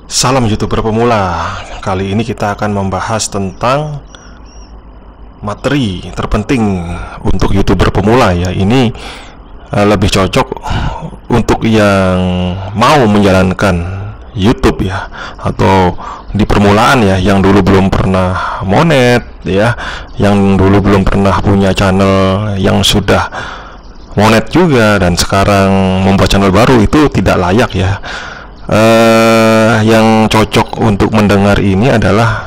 Salam YouTuber pemula. Kali ini kita akan membahas tentang materi terpenting untuk YouTuber pemula ya. Ini lebih cocok untuk yang mau menjalankan YouTube ya, atau di permulaan ya, yang dulu belum pernah monet ya, yang dulu belum pernah punya channel yang sudah monet juga dan sekarang membuat channel baru. Itu tidak layak ya. Yang cocok untuk mendengar ini adalah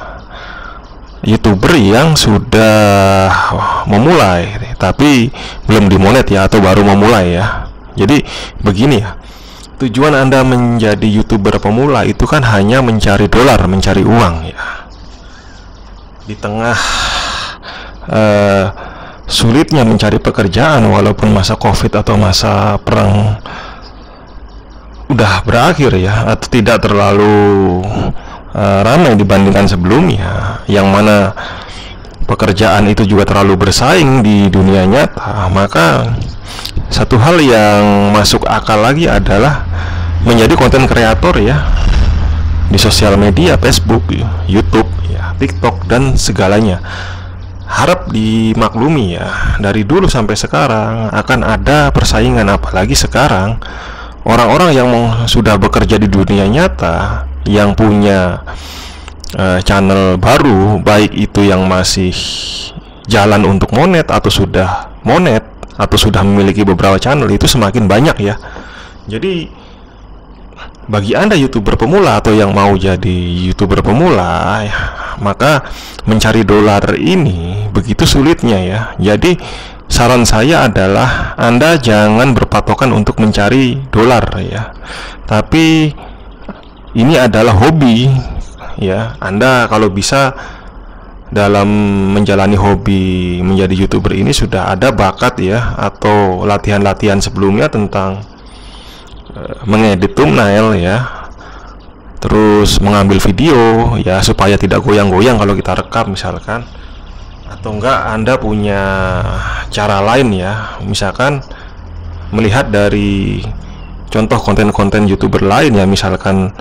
YouTuber yang sudah memulai tapi belum dimonet ya, atau baru memulai ya. Jadi begini ya, tujuan Anda menjadi YouTuber pemula itu kan hanya mencari dolar, mencari uang ya. Di tengah sulitnya mencari pekerjaan, walaupun masa COVID atau masa perang udah berakhir ya, atau tidak terlalu ramai dibandingkan sebelumnya, yang mana pekerjaan itu juga terlalu bersaing di dunia nyata, maka satu hal yang masuk akal lagi adalah menjadi konten kreator ya, di sosial media, Facebook, YouTube ya, TikTok dan segalanya. Harap dimaklumi ya, dari dulu sampai sekarang akan ada persaingan, apalagi sekarang orang-orang yang sudah bekerja di dunia nyata, yang punya channel baru, baik itu yang masih jalan untuk monet atau sudah monet atau sudah memiliki beberapa channel, itu semakin banyak ya. Jadi bagi Anda YouTuber pemula atau yang mau jadi YouTuber pemula ya, maka mencari dolar ini begitu sulitnya ya. Jadi saran saya adalah Anda jangan berpatokan untuk mencari dolar ya, tapi ini adalah hobi ya. Anda kalau bisa dalam menjalani hobi menjadi YouTuber ini sudah ada bakat ya, atau latihan-latihan sebelumnya tentang mengedit thumbnail ya, terus mengambil video ya supaya tidak goyang-goyang kalau kita rekam misalkan. Atau enggak Anda punya cara lain ya, misalkan melihat dari contoh konten-konten YouTuber lain ya, misalkan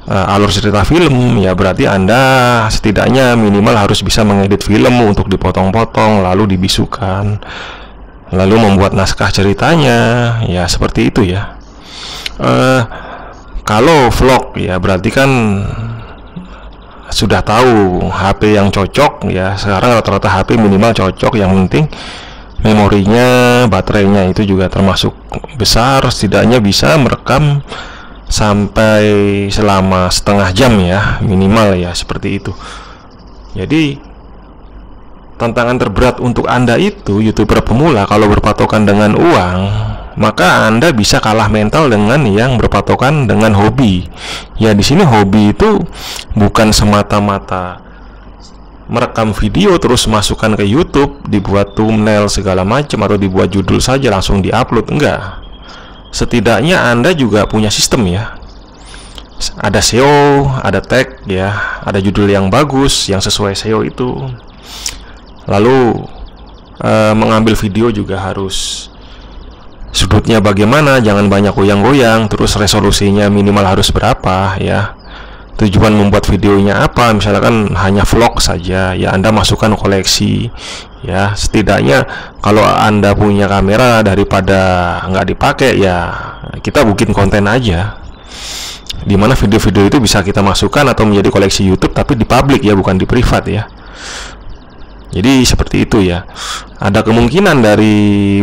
alur cerita film ya, berarti Anda setidaknya minimal harus bisa mengedit film untuk dipotong-potong lalu dibisukan, lalu membuat naskah ceritanya ya, seperti itu ya. Kalau vlog ya, berarti kan sudah tahu HP yang cocok ya. Sekarang rata-rata HP minimal cocok, yang penting memorinya, baterainya itu juga termasuk besar, setidaknya bisa merekam sampai selama setengah jam ya, minimal ya, seperti itu. Jadi tantangan terberat untuk Anda itu YouTuber pemula kalau berpatokan dengan uang, maka Anda bisa kalah mental dengan yang berpatokan dengan hobi. Ya, di sini hobi itu bukan semata-mata merekam video terus masukkan ke YouTube, dibuat thumbnail segala macam, atau dibuat judul saja langsung diupload, enggak. Setidaknya Anda juga punya sistem ya. Ada SEO, ada tag ya, ada judul yang bagus yang sesuai SEO itu. Lalu mengambil video juga harus sudutnya bagaimana, jangan banyak goyang-goyang, terus resolusinya minimal harus berapa ya. Tujuan membuat videonya apa, misalkan hanya vlog saja ya, Anda masukkan koleksi ya. Setidaknya kalau Anda punya kamera, daripada nggak dipakai ya, kita bikin konten aja, dimana video-video itu bisa kita masukkan atau menjadi koleksi YouTube, tapi di publik ya, bukan di privat ya. Jadi seperti itu ya. Ada kemungkinan dari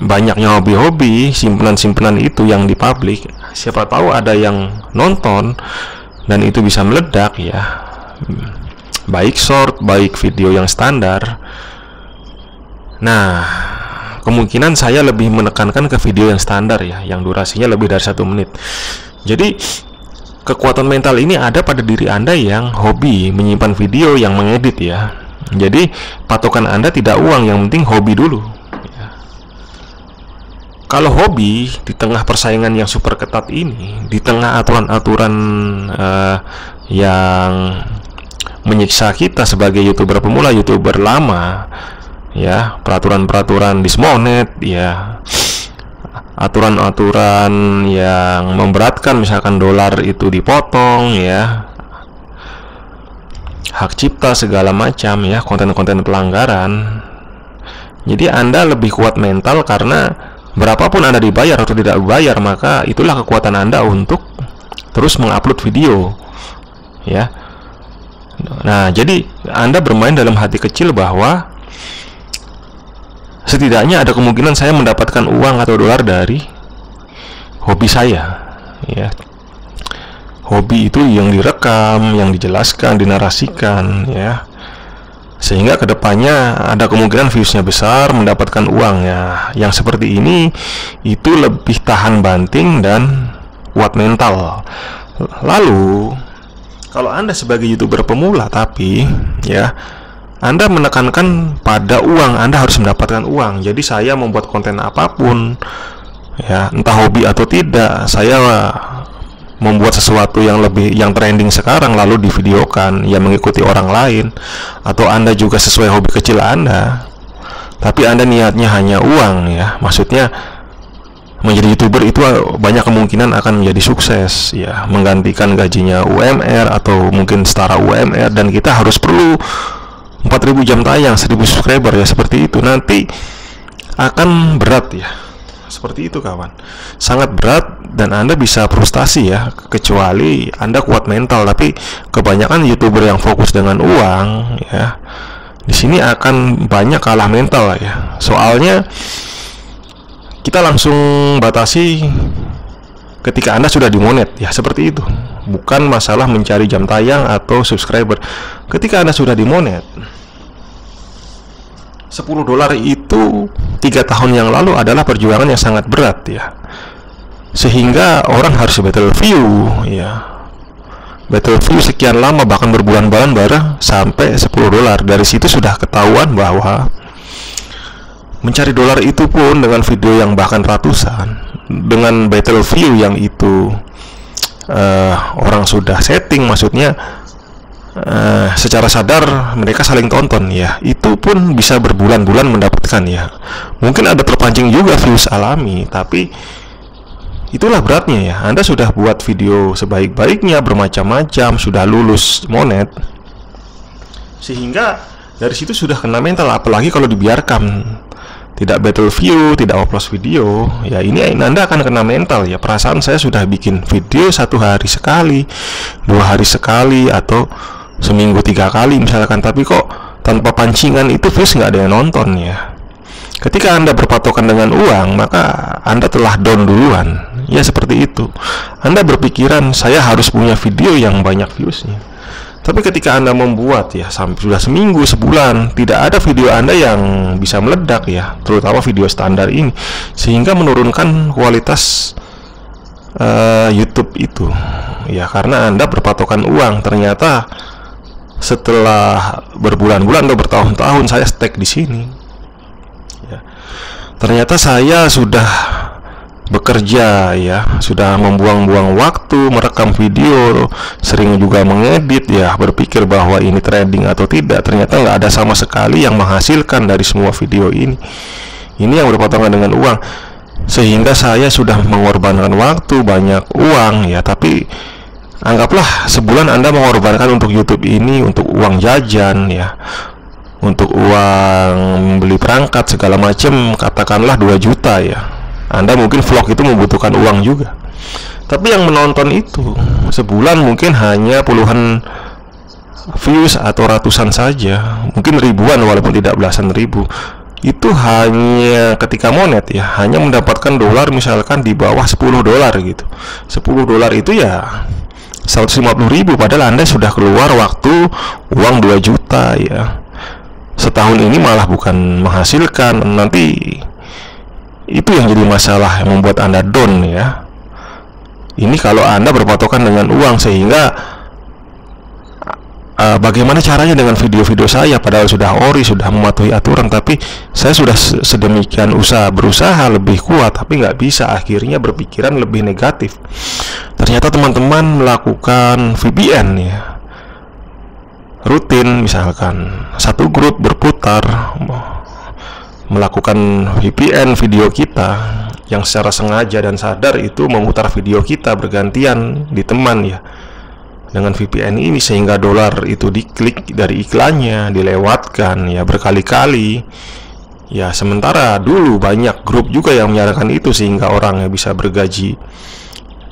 banyaknya hobi-hobi, simpenan-simpenan itu yang di publik, siapa tahu ada yang nonton dan itu bisa meledak ya, baik short, baik video yang standar. Nah, kemungkinan saya lebih menekankan ke video yang standar ya, yang durasinya lebih dari 1 menit. Jadi kekuatan mental ini ada pada diri Anda yang hobi menyimpan video, yang mengedit ya. Jadi patokan Anda tidak uang, yang penting hobi dulu ya. Kalau hobi di tengah persaingan yang super ketat ini, di tengah aturan-aturan yang menyiksa kita sebagai YouTuber pemula, YouTuber lama ya, peraturan-peraturan dismonet ya, aturan-aturan yang memberatkan, misalkan dolar itu dipotong ya, hak cipta segala macam ya, konten-konten pelanggaran. Jadi Anda lebih kuat mental karena berapapun Anda dibayar atau tidak dibayar, maka itulah kekuatan Anda untuk terus mengupload video ya. Nah, jadi Anda bermain dalam hati kecil bahwa setidaknya ada kemungkinan saya mendapatkan uang atau dolar dari hobi saya ya. Hobi itu yang direkam, yang dijelaskan, dinarasikan ya, sehingga kedepannya ada kemungkinan viewsnya besar, mendapatkan uang ya. Yang seperti ini itu lebih tahan banting dan kuat mental. Lalu kalau Anda sebagai YouTuber pemula tapi ya, Anda menekankan pada uang, Anda harus mendapatkan uang. Jadi saya membuat konten apapun ya, entah hobi atau tidak, saya membuat sesuatu yang trending sekarang lalu divideokan ya, mengikuti orang lain. Atau Anda juga sesuai hobi kecil Anda, tapi Anda niatnya hanya uang ya, maksudnya menjadi YouTuber itu banyak kemungkinan akan menjadi sukses ya, menggantikan gajinya UMR atau mungkin setara UMR, dan kita harus perlu 4.000 jam tayang, 1.000 subscriber ya, seperti itu. Nanti akan berat ya, seperti itu kawan, sangat berat, dan Anda bisa frustasi ya, kecuali Anda kuat mental. Tapi kebanyakan YouTuber yang fokus dengan uang ya, di sini akan banyak kalah mental ya. Soalnya kita langsung batasi ketika Anda sudah dimonet ya, seperti itu. Bukan masalah mencari jam tayang atau subscriber. Ketika Anda sudah dimonet, $10 itu 3 tahun yang lalu adalah perjuangan yang sangat berat ya, sehingga orang harus battle view ya, battle view sekian lama, bahkan berbulan-bulan baru sampai $10. Dari situ sudah ketahuan bahwa mencari dolar itu pun dengan video yang bahkan ratusan, dengan battle view yang itu orang sudah setting, maksudnya secara sadar mereka saling tonton ya, itu pun bisa berbulan-bulan mendapatkan ya. Mungkin ada terpancing juga views alami, tapi itulah beratnya ya. Anda sudah buat video sebaik-baiknya, bermacam-macam, sudah lulus monet, sehingga dari situ sudah kena mental. Apalagi kalau dibiarkan tidak battle view, tidak upload video ya, ini Anda akan kena mental ya. Perasaan saya sudah bikin video 1 hari sekali, 2 hari sekali, atau seminggu 3 kali misalkan, tapi kok tanpa pancingan itu views nggak ada yang nonton ya. Ketika Anda berpatokan dengan uang, maka Anda telah down duluan ya, seperti itu. Anda berpikiran saya harus punya video yang banyak viewsnya, tapi ketika Anda membuat ya sampai sudah seminggu, sebulan, tidak ada video Anda yang bisa meledak ya, terutama video standar ini, sehingga menurunkan kualitas YouTube itu ya, karena Anda berpatokan uang. Ternyata setelah berbulan-bulan atau bertahun-tahun saya stake di sini ya, ternyata saya sudah bekerja ya, sudah membuang-buang waktu merekam video, sering juga mengedit ya, berpikir bahwa ini trending atau tidak. Ternyata nggak ada sama sekali yang menghasilkan dari semua video ini yang berpatongan dengan uang, sehingga saya sudah mengorbankan waktu, banyak uang ya. Tapi anggaplah sebulan Anda mengorbankan untuk YouTube ini untuk uang jajan ya, untuk uang beli perangkat segala macam, katakanlah 2 juta ya. Anda mungkin vlog itu membutuhkan uang juga, tapi yang menonton itu sebulan mungkin hanya puluhan views atau ratusan saja, mungkin ribuan walaupun tidak belasan ribu. Itu hanya ketika monet ya, hanya mendapatkan dolar misalkan di bawah $10 gitu. $10 itu ya 150.000, padahal Anda sudah keluar waktu uang 2 juta ya. Setahun ini malah bukan menghasilkan. Nanti itu yang jadi masalah yang membuat Anda down ya. Ini kalau Anda berpatokan dengan uang, sehingga bagaimana caranya dengan video-video saya, padahal sudah ori, sudah mematuhi aturan, tapi saya sudah sedemikian berusaha lebih kuat, tapi nggak bisa. Akhirnya berpikiran lebih negatif. Ternyata teman-teman melakukan VPN ya, rutin, misalkan satu grup berputar melakukan VPN video kita yang secara sengaja dan sadar itu memutar video kita bergantian di teman ya dengan VPN ini, sehingga dolar itu diklik dari iklannya, dilewatkan ya berkali-kali ya. Sementara dulu banyak grup juga yang menyarankan itu, sehingga orang yang bisa bergaji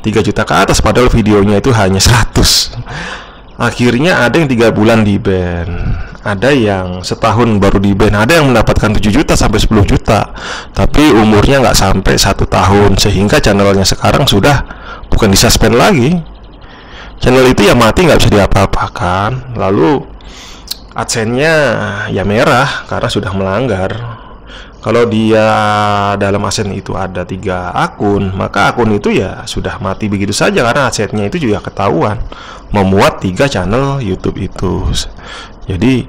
3 juta ke atas padahal videonya itu hanya 100. Akhirnya ada yang 3 bulan di ban, ada yang setahun baru di ban, ada yang mendapatkan 7 juta sampai 10 juta, tapi umurnya nggak sampai 1 tahun, sehingga channelnya sekarang sudah bukan disuspend lagi. Channel itu ya mati, nggak bisa diapa-apakan. Lalu AdSense-nya ya merah karena sudah melanggar. Kalau dia dalam AdSense itu ada 3 akun, maka akun itu ya sudah mati begitu saja, karena AdSense-nya itu juga ketahuan memuat 3 channel YouTube itu. Jadi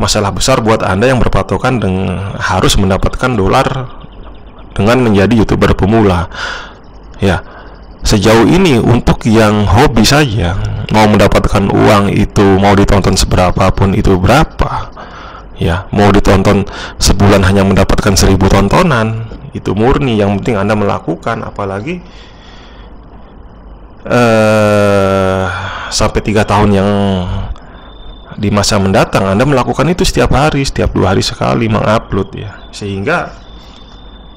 masalah besar buat Anda yang berpatokan dengan harus mendapatkan dolar dengan menjadi YouTuber pemula. Ya, sejauh ini untuk yang hobi saja, mau mendapatkan uang itu, mau ditonton seberapapun itu berapa ya, mau ditonton sebulan hanya mendapatkan 1000 tontonan, itu murni. Yang penting Anda melakukan, apalagi sampai 3 tahun yang di masa mendatang Anda melakukan itu setiap hari, setiap 2 hari sekali mengupload ya, sehingga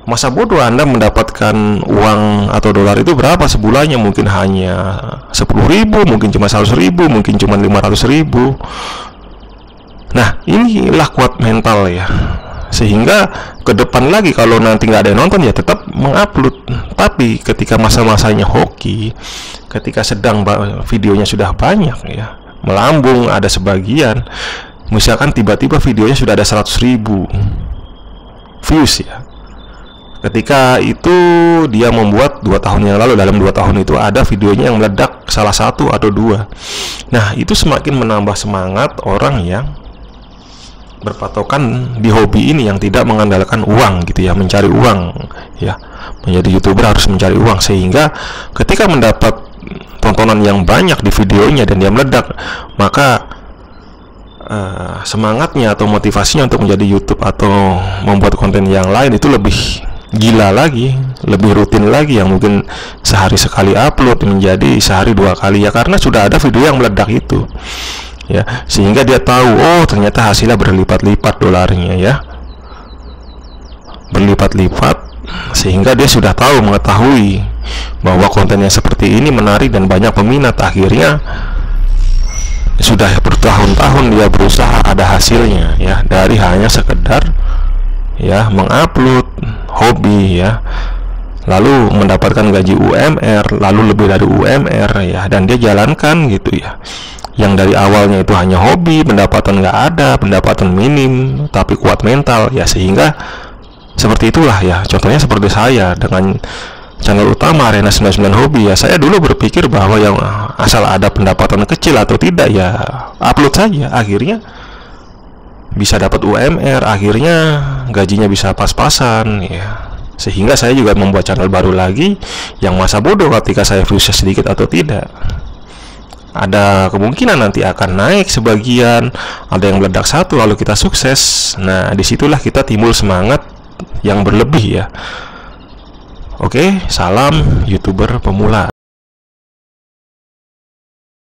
masa bodoh Anda mendapatkan uang atau dolar itu berapa sebulannya, mungkin hanya 10.000, mungkin cuma 100.000, mungkin cuma 500.000. Nah, inilah kuat mental ya, sehingga ke depan lagi kalau nanti nggak ada yang nonton ya tetap mengupload. Tapi ketika masa-masanya hoki, ketika sedang videonya sudah banyak ya, melambung ada sebagian, misalkan tiba-tiba videonya sudah ada 100.000 views ya, ketika itu dia membuat 2 tahun yang lalu, dalam 2 tahun itu ada videonya yang meledak salah 1 atau 2. Nah, itu semakin menambah semangat orang yang berpatokan di hobi ini, yang tidak mengandalkan uang gitu ya, mencari uang ya. Menjadi YouTuber harus mencari uang, sehingga ketika mendapat tontonan yang banyak di videonya dan dia meledak, maka semangatnya atau motivasinya untuk menjadi YouTube atau membuat konten yang lain itu lebih gila lagi, lebih rutin lagi, yang mungkin sehari sekali upload menjadi sehari 2 kali ya, karena sudah ada video yang meledak itu ya, sehingga dia tahu, oh ternyata hasilnya berlipat-lipat dolarnya ya, berlipat-lipat, sehingga dia sudah tahu, mengetahui bahwa kontennya seperti ini menarik dan banyak peminat. Akhirnya sudah bertahun-tahun dia berusaha ada hasilnya ya, dari hanya sekedar ya mengupload hobi ya, lalu mendapatkan gaji UMR, lalu lebih dari UMR ya, dan dia jalankan gitu ya. Yang dari awalnya itu hanya hobi, pendapatan nggak ada, pendapatan minim, tapi kuat mental ya, sehingga seperti itulah ya. Contohnya seperti saya dengan channel utama Arena 99 Hobi ya, saya dulu berpikir bahwa yang asal ada pendapatan kecil atau tidak ya upload saja, akhirnya bisa dapat UMR, akhirnya gajinya bisa pas-pasan ya, sehingga saya juga membuat channel baru lagi yang masa bodoh ketika saya viewsnya sedikit atau tidak. Ada kemungkinan nanti akan naik sebagian, ada yang meledak 1 lalu kita sukses. Nah, disitulah kita timbul semangat yang berlebih ya. Oke, salam YouTuber pemula.